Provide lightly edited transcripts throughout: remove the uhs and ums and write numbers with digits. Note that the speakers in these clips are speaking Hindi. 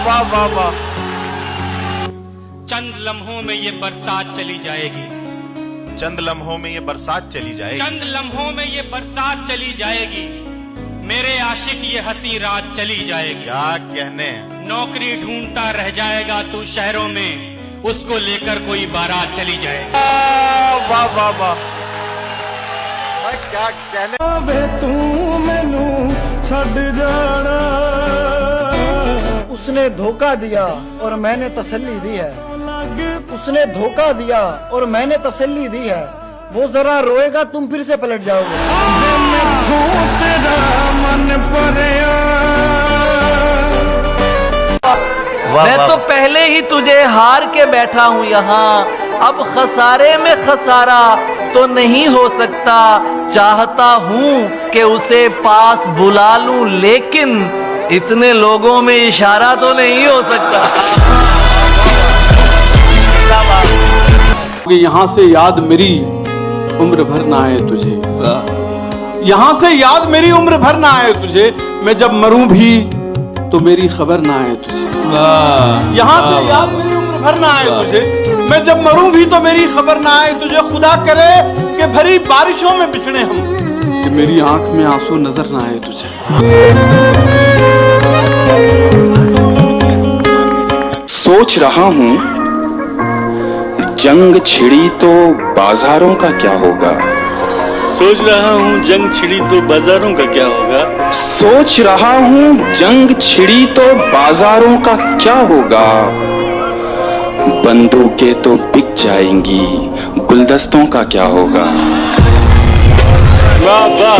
वाह वाह वाह। चंद लम्हों में ये बरसात चली जाएगी, चंद लम्हों में ये बरसात चली जाएगी, चंद लम्हों में ये बरसात चली जाएगी, मेरे आशिक ये हंसी रात चली जाएगी। क्या कहने। नौकरी ढूंढता रह जाएगा तू शहरों में, उसको लेकर कोई बारात चली जाएगी। वाह वाह वाह। क्या कहने। तू मैनू छड़ जाना, उसने धोखा दिया और मैंने तसल्ली दी है, उसने धोखा दिया और मैंने तसल्ली दी है, वो जरा रोएगा तुम फिर से पलट जाओगे। मैं तो पहले ही तुझे हार के बैठा हूँ यहाँ, अब खसारे में खसारा तो नहीं हो सकता, चाहता हूँ कि उसे पास बुला लूं लेकिन इतने लोगों में इशारा तो नहीं हो सकता। यहाँ से याद मेरी उम्र भर ना आए तुझे, यहाँ से याद मेरी उम्र भर ना आए तुझे, मैं जब मरूं भी तो मेरी खबर ना आए तुझे। यहाँ से याद मेरी उम्र भर ना आए तुझे, मैं जब मरूं भी तो मेरी खबर ना आए तुझे। खुदा करे कि भरी बारिशों में बिछड़े हम, कि मेरी आंख में आंसू नजर ना आए तुझे। सोच रहा हूँ जंग छिड़ी तो बाजारों का क्या होगा, सोच रहा हूँ जंग छिड़ी तो बाजारों का क्या होगा, सोच रहा हूँ जंग छिड़ी तो बाजारों का क्या होगा, बंदूकें तो बिक जाएंगी गुलदस्तों का क्या होगा। वाह वाह।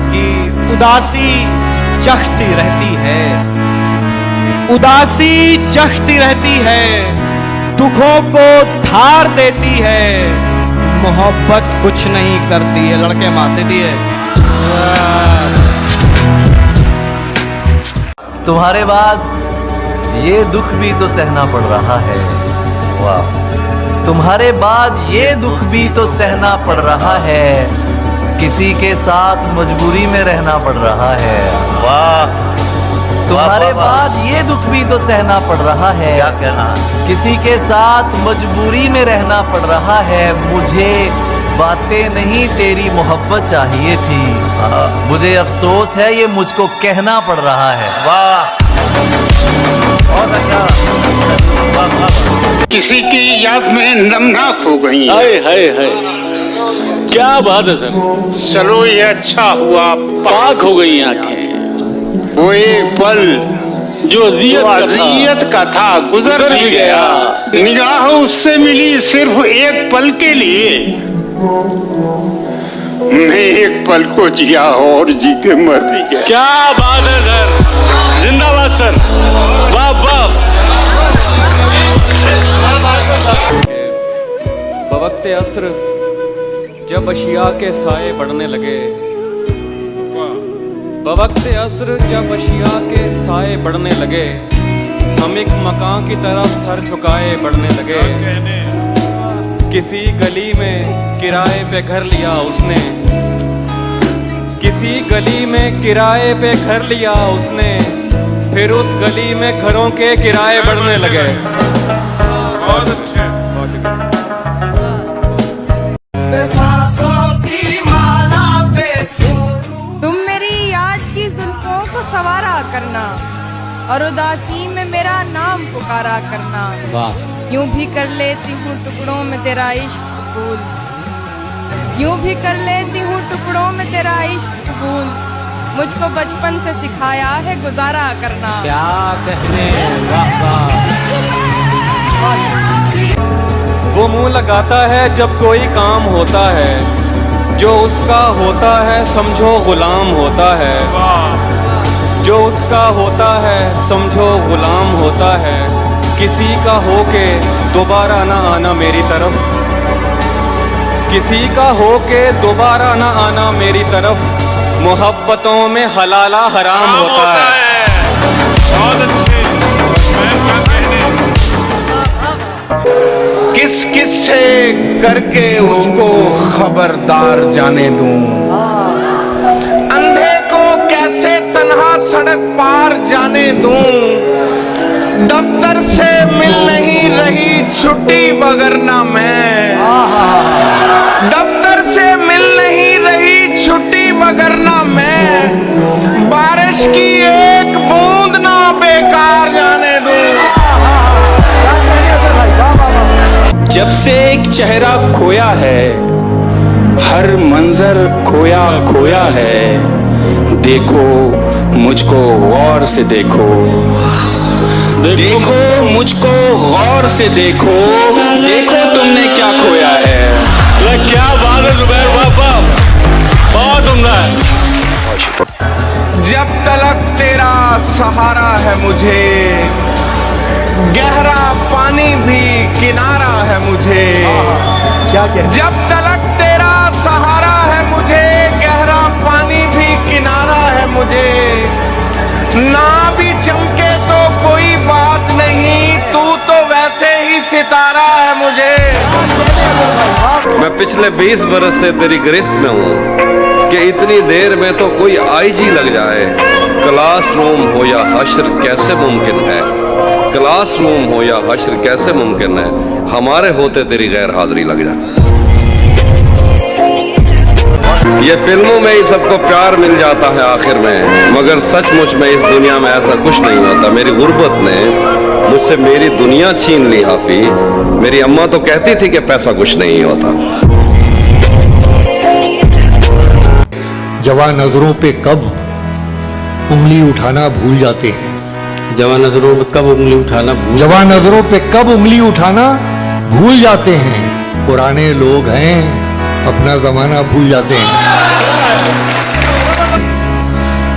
कि उदासी चखती रहती है, उदासी चखती रहती है, दुखों को धार देती है, मोहब्बत कुछ नहीं करती है, लड़के मार देती है। तुम्हारे बाद ये दुख भी तो सहना पड़ रहा है, वाह। तुम्हारे बाद ये दुख भी तो सहना पड़ रहा है, किसी के साथ मजबूरी में रहना पड़ रहा है, वाह। तुम्हारे बाद ये दुख भी तो सहना पड़ रहा है, क्या कहना। किसी के साथ मजबूरी में रहना पड़ रहा है, मुझे बातें नहीं तेरी मोहब्बत चाहिए थी, मुझे अफसोस है ये मुझको कहना पड़ रहा है। वाह बहुत अच्छा। वाह वाह। किसी की याद में नमनाक हो गई। हाय हाय हाय, क्या बात है सर। चलो ये अच्छा हुआ पाक हो गई आंखें, वो एक पल जो अजियत का था गुजर भी गया, निगाह उससे मिली सिर्फ एक पल के लिए, मैं एक पल को जिया और जी के मर भी गया। क्या बात है सर, जिंदाबाद सर, वाह वाह। बवक्ते अस्र जब अशिया के साए बढ़ने लगे, बवक्ते अस्र जब अशिया के साए बढ़ने लगे, हम एक मकान की तरफ सर झुकाए बढ़ने लगे। किसी गली में किराए पे घर लिया उसने, किसी गली में किराए पे घर लिया उसने, फिर उस गली में घरों के किराए बढ़ने लगे। बहुत अच्छे। तुम मेरी याद की जुल्फों को सवारा करना और उदासी में मेरा नाम पुकारा करना। यूं भी कर लेती हूँ टुकड़ों में तेरा इश्क कबूल, यूं भी कर लेती हूँ टुकड़ों में तेरा इश्क कबूल, मुझको बचपन से सिखाया है गुजारा करना। क्या कहने, वाह वाह। वो मुंह लगाता है जब कोई काम होता है, जो उसका होता है समझो गुलाम होता है, जो उसका होता है समझो गुलाम होता है, किसी का होके दोबारा ना आना मेरी तरफ, किसी का होके दोबारा ना आना मेरी तरफ, मोहब्बतों में हलाला हराम होता है। बहुत अच्छे। किस किस से करके उसको खबरदार जाने दूं, अंधे को कैसे तन्हा सड़क पार जाने दूं, दफ्तर से मिल नहीं रही छुट्टी वगरना मैं, दफ्तर से मिल नहीं रही छुट्टी वगरना मैं, बारिश की एक बूंद ना बेकार जाने दूं। जब से एक चेहरा खोया है, हर मंजर खोया खोया है, देखो मुझको गौर से देखो, देखो मुझको गौर से देखो, देखो तुमने क्या खोया है। अरे क्या बात है जुबैर, वाह बहुत उम्दा है। जब तलक तेरा सहारा है मुझे, गहरा पानी भी किनारा है मुझे, क्या क्या जब तलक तेरा सहारा है मुझे, गहरा पानी भी किनारा है मुझे, ना भी चमके तो कोई बात नहीं, तू तो वैसे ही सितारा है मुझे। मैं पिछले 20 बरस से तेरी गिरफ्त में हूँ कि इतनी देर में तो कोई आईजी लग जाए। क्लासरूम हो या हश्र कैसे मुमकिन है, क्लासरूम हो या हश्र कैसे मुमकिन है, हमारे होते तेरी गैर हाजिरी लग जाए। ये फिल्मों में ही सबको प्यार मिल जाता है आखिर में, मगर सचमुच में इस दुनिया में ऐसा कुछ नहीं होता। मेरी गुर्बत ने मुझसे मेरी दुनिया छीन ली हाफी। मेरी अम्मा तो कहती थी कि पैसा कुछ नहीं होता। जवान नजरों पे कब उंगली उठाना भूल जाते हैं, जवान नजरों पे कब उंगली उठाना जवान नजरों पे कब उंगली उठाना भूल जाते हैं, पुराने लोग हैं अपना जमाना भूल जाते हैं।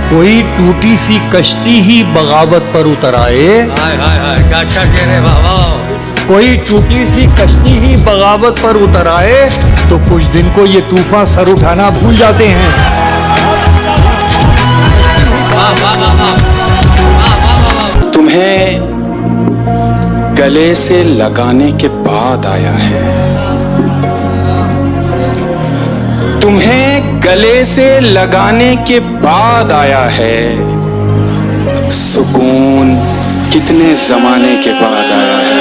कोई टूटी सी कश्ती ही बगावत पर उतर आए, क्या अच्छा कह रहे बाबा। कोई टूटी सी कश्ती ही बगावत पर उतर आए, तो कुछ दिन को ये तूफान सर उठाना भूल जाते हैं। तुम्हें गले से लगाने के बाद आया है, तुम्हें गले से लगाने के बाद आया है, सुकून कितने जमाने के बाद आया है।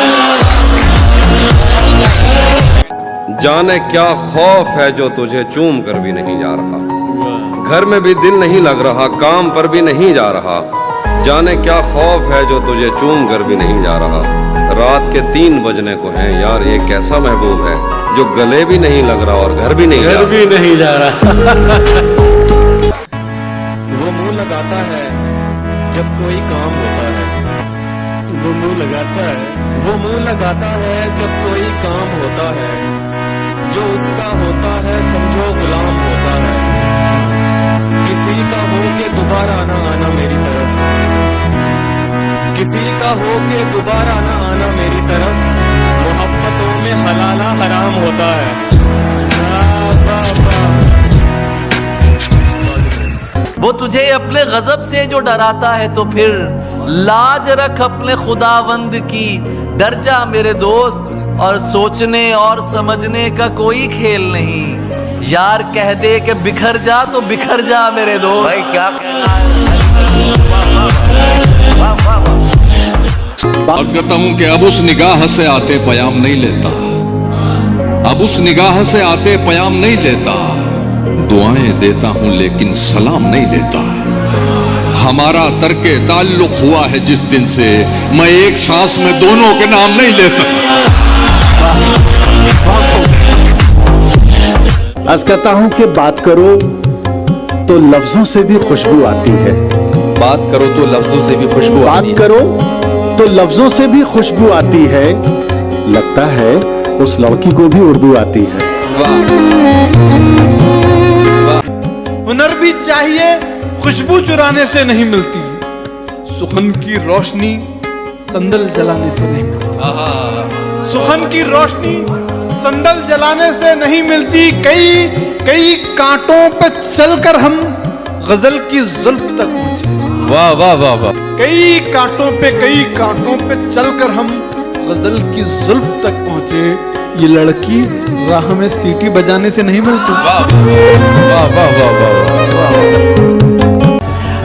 जाने क्या खौफ है जो तुझे चूम कर भी नहीं जा रहा, घर में भी दिल नहीं लग रहा, काम पर भी नहीं जा रहा। जाने क्या खौफ है जो तुझे चूम कर भी नहीं जा रहा। रात के 3 बजने को हैं यार, ये कैसा महबूब है जो गले भी नहीं लग रहा और घर भी नहीं जा रहा। वो मुंह लगाता है जब कोई काम होता है, वो मुंह लगाता है, वो मुंह लगाता है जब कोई काम होता है, जो उसका होता है समझो गुलाम होता है। किसी का हो के दोबारा ना आना मेरी तरफ, किसी का हो के दोबारा ना आना मेरी तरफ, मोहब्बतों में हलाला हराम होता है। वो तुझे अपने गजब से जो डराता है तो फिर लाज रख अपने खुदावंद की, डर जा मेरे दोस्त और सोचने और समझने का कोई खेल नहीं। यार कह दे कि बिखर जा तो बिखर जा मेरे दोस्त। भाई क्या कहना है। वाह वाह वाह। अर्ज करता हूं कि अब उस निगाह से आते पयाम नहीं लेता, अब उस निगाह से आते पयाम नहीं लेता, दुआएं देता हूं लेकिन सलाम नहीं लेता। हमारा तर्के ताल्लुक हुआ है जिस दिन से, मैं एक सांस में दोनों के नाम नहीं लेता। अर्ज करता हूं कि बात करो तो लफ्जों से भी खुशबू आती है, बात करो तो लफ्जों से भी खुशबू बात आती है। करो तो लफ्जों से भी खुशबू आती है, लगता है उस लड़की को भी उर्दू आती है। हुनर भी चाहिए, खुशबू चुराने से नहीं मिलती, सुखन की रोशनी संदल जलाने से नहीं मिलती, सुखन की रोशनी संदल जलाने से नहीं मिलती। कई कांटों पे चलकर हम गजल की जुल्फ तक पहुंचे। वाह वाह वाह वाह। कई कांटों पे चलकर हम गजल की जुल्फ तक पहुंचे। ये लड़की राह में सीटी बजाने से नहीं मिलती। वाह वाह वाह वाह वाह।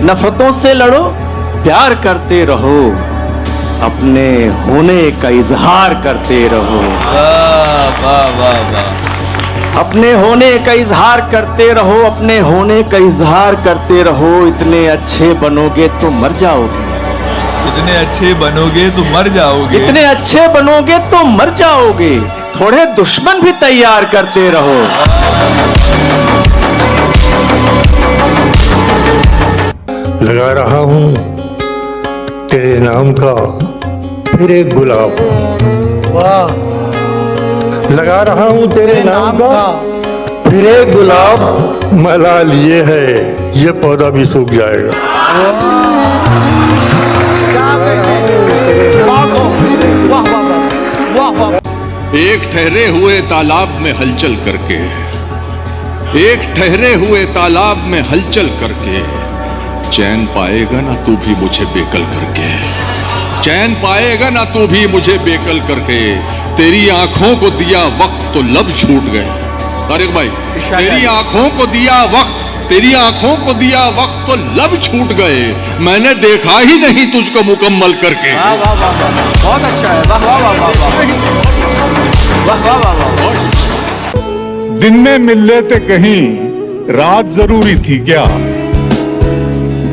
नफरतों से लड़ो, प्यार करते रहो, अपने होने का इजहार करते रहो। वाह वाह वाह वाह। अपने होने का इजहार करते रहो, अपने होने का इजहार करते रहो। इतने अच्छे बनोगे तो मर जाओगे, इतने अच्छे बनोगे तो मर जाओगे, इतने अच्छे बनोगे तो मर जाओगे। थोड़े दुश्मन भी तैयार करते रहो। लगा रहा हूँ तेरे नाम का फिर एक गुलाब, वाह। लगा रहा हूँ तेरे नाम का फिर एक गुलाब। मलाल ये है ये पौधा भी सूख जाएगा। एक ठहरे हुए तालाब में हलचल करके, एक ठहरे हुए तालाब में हलचल करके, चैन पाएगा ना तू भी मुझे बेकल करके, चैन पाएगा ना तू भी मुझे बेकल करके। तेरी आंखों को दिया वक्त तो लब छूट गए। तारिक भाई, तेरी आंखों को दिया वक्त, तेरी आंखों को दिया वक्त तो लब छूट गए। मैंने देखा ही नहीं तुझको मुकम्मल करके। वाह वाह वाह वाह, बहुत अच्छा है। वाह वाह वाह वाह वाह वाह वाह वाह वाह। दिन में मिल लेते कहीं, रात जरूरी थी क्या?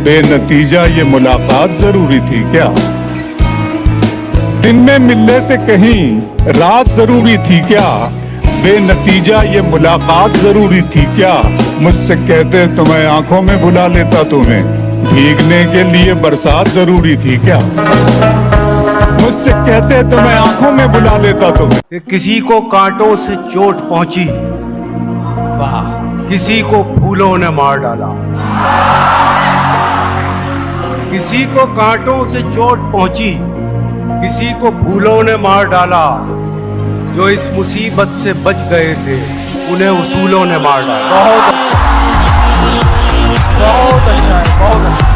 बेनतीजा ये मुलाकात जरूरी थी क्या? दिन में मिल लेते कहीं, रात जरूरी थी क्या? बेनतीजा ये मुलाकात जरूरी थी क्या? मुझसे कहते तो मैं आंखों में बुला लेता तुम्हें, भीगने के लिए बरसात जरूरी थी क्या? मुझसे कहते तो मैं आंखों में बुला लेता तुम्हें। किसी को कांटों से चोट पहुंची, वाह, किसी को फूलों ने मार डाला। किसी को कांटों से चोट पहुंची, किसी को फूलों ने मार डाला। जो इस मुसीबत से बच गए थे उन्हें उसूलों ने मार डाला। बहुत अच्छा है, बहुत अच्छा।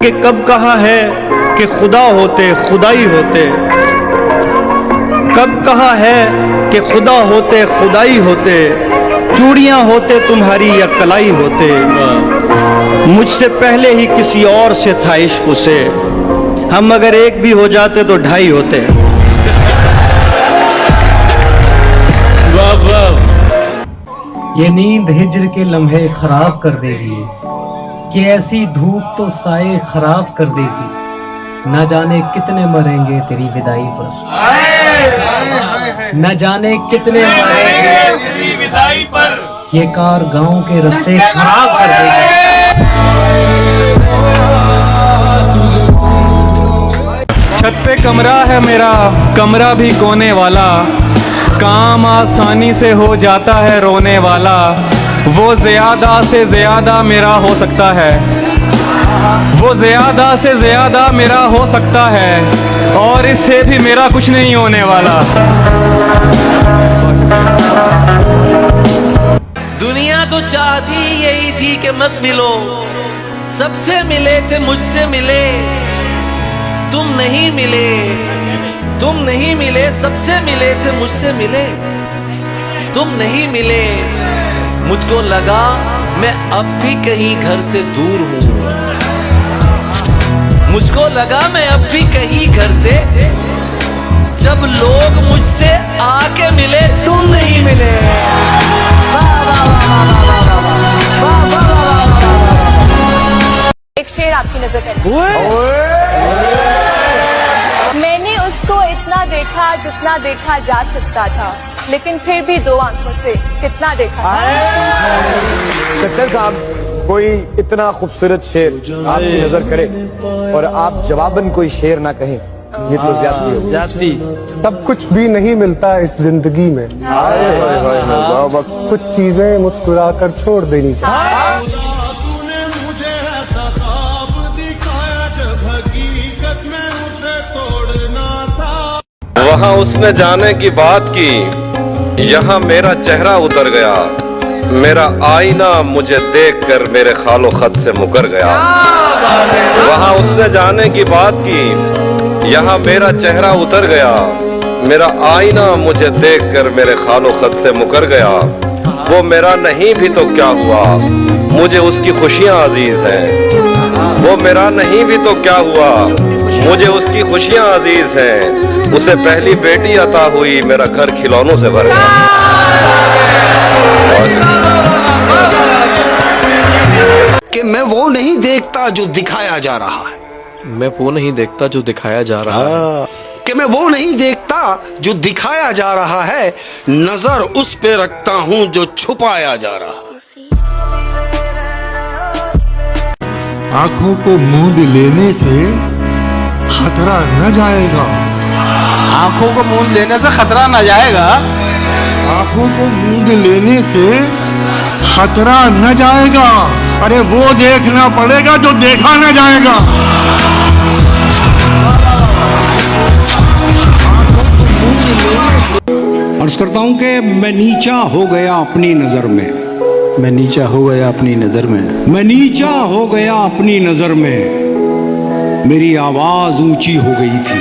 कि कब कहा है कि खुदा होते खुदाई होते, कब कहा है कि खुदा होते खुदाई होते, चूड़ियां होते तुम्हारी या कलाई होते। मुझसे पहले ही किसी और से था इश्क उसे, हम अगर एक भी हो जाते तो ढाई होते। ये नींद हिज्र के लम्हे खराब कर देगी, कि ऐसी धूप तो साए खराब कर देगी। न जाने कितने मरेंगे तेरी विदाई पर, न जाने कितने मरेंगे तेरी विदाई पर। ये कार गांव के रास्ते खराब कर देगी। छत पे कमरा है मेरा, कमरा भी कोने वाला, काम आसानी से हो जाता है रोने वाला। वो ज़्यादा से ज़्यादा मेरा हो सकता है, वो ज़्यादा से ज़्यादा मेरा हो सकता है, और इससे भी मेरा कुछ नहीं होने वाला। दुनिया तो चाहती यही थी कि मत मिलो, सबसे मिले थे मुझसे मिले, तुम नहीं मिले, तुम नहीं मिले, सबसे मिले थे मुझसे मिले, तुम नहीं मिले। मुझको लगा मैं अब भी कहीं घर से दूर हूं, मुझको लगा मैं अब भी कहीं घर से, जब लोग मुझसे आके मिले तुम नहीं मिले। एक शेर आपकी नजर पर। मैंने उसको इतना देखा जितना देखा जा सकता था, लेकिन फिर भी दो आंखों से कितना देखा था। सच्चर साहब, कोई इतना खूबसूरत शेर आपकी नजर करे और आप जवाबन कोई शेर ना कहें, ये तो ज्यादती हो जाती। सब कुछ भी नहीं मिलता इस जिंदगी में, कुछ चीजें मुस्कुरा कर छोड़ देनी चाहिए। वहाँ उसने जाने की बात की, यहाँ मेरा चेहरा उतर गया, मेरा आईना मुझे देखकर मेरे खालो खत से मुकर गया। वहाँ उसने जाने की बात की, यहाँ मेरा चेहरा उतर गया, मेरा आईना मुझे देखकर मेरे खालो खत से मुकर गया। वो मेरा नहीं भी तो क्या हुआ, मुझे उसकी खुशियाँ अजीज हैं। वो मेरा नहीं भी तो क्या हुआ, मुझे उसकी खुशियाँ अजीज हैं। उसे पहली बेटी अता हुई, मेरा घर खिलौनों से भर गया। कि मैं वो नहीं देखता जो दिखाया जा रहा है, मैं वो नहीं देखता जो दिखाया जा रहा है, कि मैं वो नहीं देखता जो दिखाया जा रहा है, नजर उस पे रखता हूँ जो छुपाया जा रहा है। आंखों को मूंद लेने से खतरा न जाएगा। आंखों को मूंद लेने से खतरा न जाएगा। आंखों को मूंद लेने से खतरा न जाएगा। अरे वो देखना पड़ेगा जो देखा न जाएगा। अर्ज करता हूं कि मैं नीचा हो गया अपनी नजर में, मैं नीचा हो गया अपनी नजर में, मैं नीचा हो गया अपनी नजर में, मेरी आवाज ऊंची हो गई थी।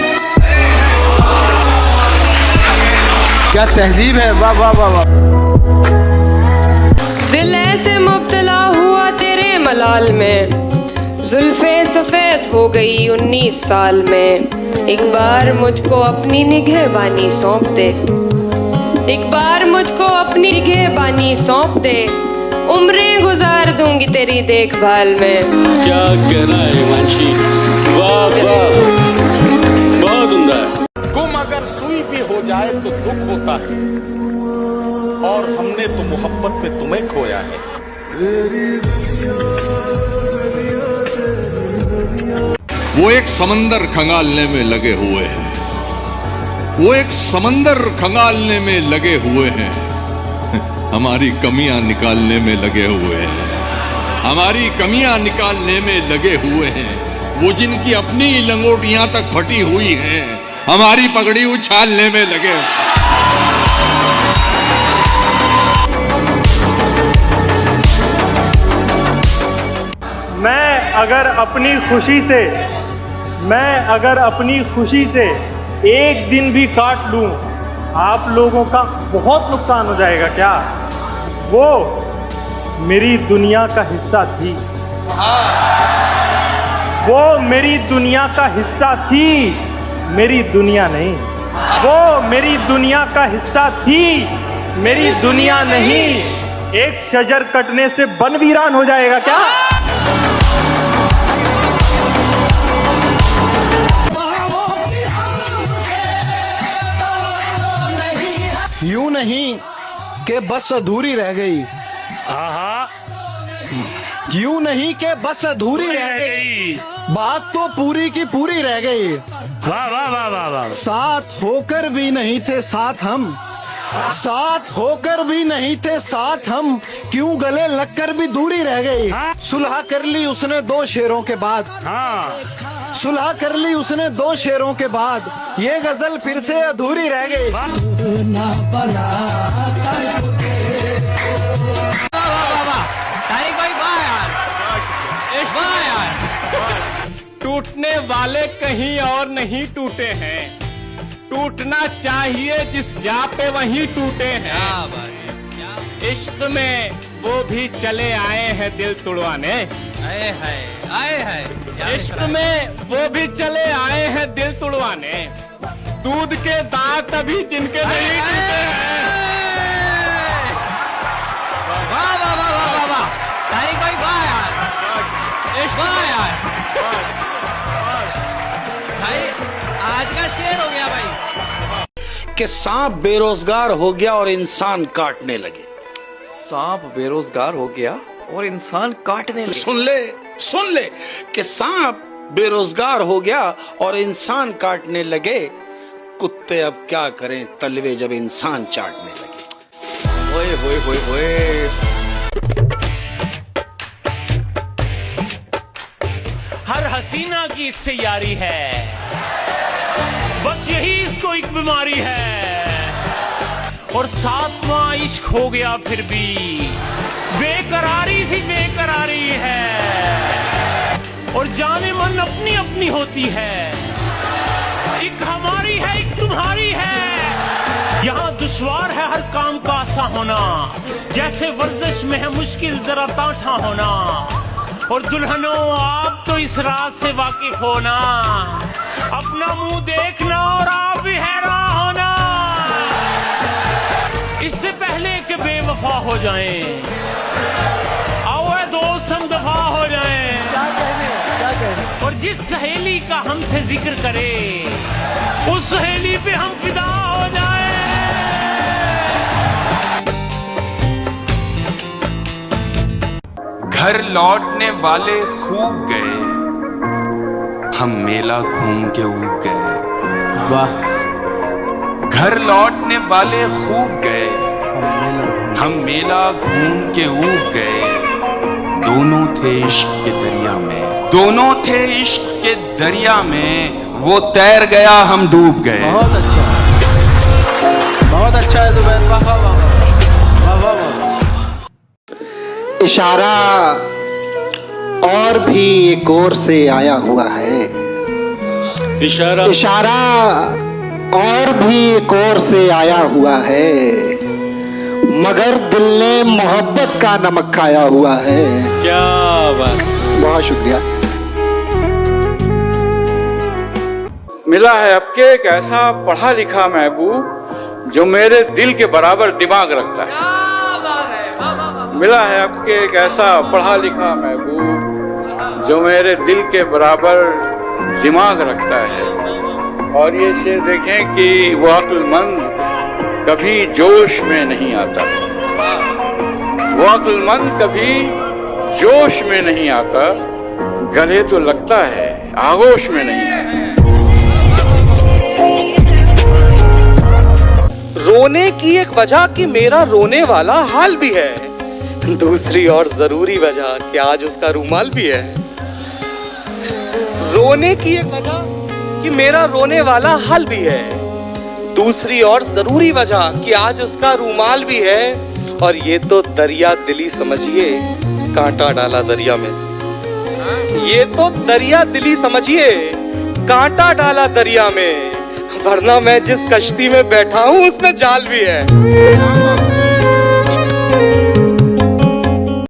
क्या तहजीब है, वाह वाह वाह वाह। दिल ऐसे मुब्तला हुआ तेरे मलाल में, जुल्फे सफेद हो गई 19 साल में। एक बार मुझको अपनी निगहबानी सौंप दे, एक बार मुझको अपनी निगहबानी सौंप दे, उम्रें गुजार दूंगी तेरी देखभाल में। क्या कहना है हिमांशी, वाह वाह, बहुत उम्दा है। गुम अगर सुई भी हो जाए तो दुख होता है, और हमने तो मोहब्बत में तुम्हें खोया है। वो एक समंदर खंगालने में लगे हुए हैं, वो एक समंदर खंगालने में लगे हुए हैं, हमारी कमियां निकालने में लगे हुए हैं, हमारी कमियां निकालने में लगे हुए हैं। वो जिनकी अपनी लंगोटियां तक फटी हुई हैं, हमारी पगड़ी उछालने में लगे। मैं अगर अपनी खुशी से एक दिन भी काट लूं, आप लोगों का बहुत नुकसान हो जाएगा। क्या वो मेरी दुनिया का हिस्सा थी? वो मेरी दुनिया का हिस्सा थी, मेरी दुनिया नहीं। वो मेरी दुनिया का हिस्सा थी, मेरी दुनिया नहीं। एक शजर कटने से बन वीरान हो जाएगा क्या? यूं नहीं कि बस अधूरी रह गई, यूं नहीं कि बस अधूरी रह गई, बात तो पूरी की पूरी रह गई। वाह वाह वाह वाह वाह। साथ होकर भी नहीं थे साथ हम, साथ होकर भी नहीं थे साथ हम, क्यों गले लगकर भी दूरी रह गई। सुलह कर ली उसने 2 शेरों के बाद, सुलह कर ली उसने 2 शेरों के बाद, ये गजल फिर से अधूरी रह गई। टूटने वाले कहीं और नहीं टूटे हैं, टूटना चाहिए जिस जा पे वहीं टूटे हैं। इश्क में वो भी चले आए हैं दिल तुड़वाने, आए हैं इश्क में वो भी चले आए हैं दिल तुड़वाने, दूध के दांत अभी जिनके नहीं टूटे हैं। वाह वाह वाह वाह वाह वाह, तारिक भाई वाह यार, वाह यार भाई, आज का शेर हो गया भाई। कि सांप बेरोजगार हो गया और इंसान काटने लगे। सांप बेरोजगार हो गया और इंसान काटने लगे। सुन ले कि सांप बेरोजगार हो गया और इंसान काटने लगे, कुत्ते अब क्या करें तलवे जब इंसान चाटने लगे। ओए होए होए होए। हर हसीना की इससे यारी है, बस यही इसको एक बीमारी है, और 7वां इश्क हो गया फिर भी बेकरारी सी बेकरारी है, और जाने मन अपनी अपनी होती है, एक हमारी है एक तुम्हारी है। यहाँ दुश्वार है हर काम का आसा होना, जैसे वर्जिश में है मुश्किल जरा ताठा होना। और दुल्हनों आप तो इस राज से वाकिफ होना, अपना मुंह देखना और आप भी हैरान होना। इससे पहले कि बेवफा हो जाएं, आओ ऐ दोस्त हम दफा हो जाएं। और जिस सहेली का हमसे जिक्र करे, उस सहेली पे हम फिदा हो जाएं। घर लौटने वाले खूब गए, हम मेला घूम के ऊब गए। वाह। घर लौटने वाले खूब गए, हम मेला घूम के ऊब गए। दोनों थे इश्क के दरिया में, दोनों थे इश्क के दरिया में। वो तैर गया, हम डूब गए। बहुत अच्छा, बहुत अच्छा है जुबैर। वाह वाह वाह वाह वाह। इशारा और भी एक और से आया हुआ है, इशारा इशारा और भी एक और से आया हुआ है, मगर दिल ने मोहब्बत का नमक खाया हुआ है। क्या बात। बहुत शुक्रिया। मिला है अब के एक ऐसा पढ़ा लिखा महबूब जो मेरे दिल के बराबर दिमाग रखता है। मिला है अब के एक ऐसा पढ़ा लिखा महबूब जो मेरे दिल के बराबर दिमाग रखता है। और ये शेर देखें कि वो अक्लमंद कभी जोश में नहीं आता, वो अक्लमंद कभी जोश में नहीं आता, गले तो लगता है आगोश में नहीं आता। रोने की एक वजह कि मेरा रोने वाला हाल भी है, दूसरी और जरूरी वजह कि आज उसका रूमाल भी है। रोने की एक वजह कि मेरा रोने वाला हाल भी है, दूसरी और जरूरी वजह कि आज उसका रूमाल भी है। और ये तो दरिया दिली समझिए, कांटा डाला दरिया में। ये तो दरिया दिली समझिए, कांटा डाला दरिया में, वरना मैं जिस कश्ती में बैठा हूं उसमें जाल भी है।